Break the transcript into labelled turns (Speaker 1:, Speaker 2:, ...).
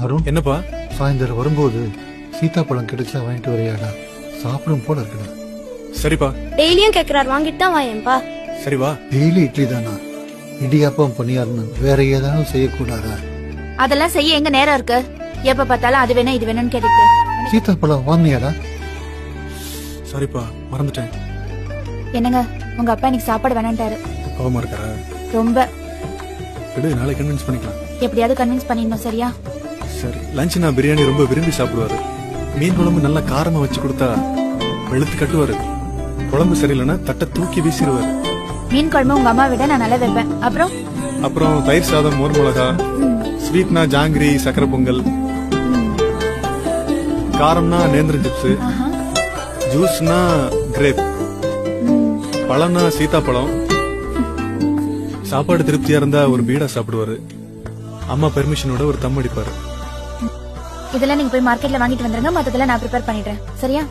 Speaker 1: அருண்,
Speaker 2: என்னப்பா?
Speaker 1: சாயந்தரம் வரும்போது சீதாப்பழம் கிடைச்சா வாங்கிட்டு வரையாடா, சாப்பிடும் போல இருக்குடா.
Speaker 2: சரிப்பா.
Speaker 3: டெய்லியும் கேக்குறாரு, வாங்கிட்டு தான் வாயேன்பா.
Speaker 2: சரி வா.
Speaker 1: டெய்லி இட்லி தானா? இடியாப்பம் பணியாரன்னு வேற ஏதாவது செய்யக்கூடாதா?
Speaker 4: அதெல்லாம் செய்ய எங்க நேரம் இருக்கு? எப்ப பார்த்தாலும் அது வேணும் இது வேணும்னு கேட்டுட்டு.
Speaker 1: சீதாப்பழம் வாங்கினியாடா?
Speaker 2: சரிப்பா, மறந்துட்டேன்.
Speaker 4: என்னங்க, உங்க அப்பா இன்னைக்கு சாப்பாடு வேணான்ட்டாரு.
Speaker 2: கோவமா இருக்காரா?
Speaker 4: ரொம்ப.
Speaker 2: விடு, நாளைக்கு கன்வின்ஸ் பண்ணிக்கலாம்.
Speaker 4: எப்படியாவது கன்வின்ஸ் பண்ணிடணும், சரியா?
Speaker 2: சரி. லஞ்ச் நான் பிரியாணி ரொம்ப விரும்பி சாப்பிடுவாரு. மீன் குழம்பு நல்லா காரமா வச்சு கொடுத்தா வெளுத்து கட்டுவாரு. குழம்பு சரியில்லைன்னா தட்டை தூக்கி வீசிடுவாரு.
Speaker 4: மீன் குழம்பு உங்க அம்மா விட நான் நல்லா வைப்பேன்.
Speaker 2: அப்புறம் தயிர் சாதம், மோர் மிளகா, ஸ்வீட்னா ஜாங்கிரி, சக்கரை பொங்கல், காரம்னா நேந்திரம் சிப்ஸ், ஜூஸ்னா கிரேப், பழம்னா சீதாப்பழம். சாப்பாடு திருப்தியா இருந்தா ஒரு பீடா சாப்பிடுவாரு. அம்மா பெர்மிஷனோட ஒரு தம் அடிப்பாரு.
Speaker 4: இதெல்லாம் நீங்க போய் மார்க்கெட்ல வாங்கிட்டு வந்துருங்க, மத்ததெல்லாம் நான் ப்ரிப்பேர் பண்ணிடுறேன், சரியா?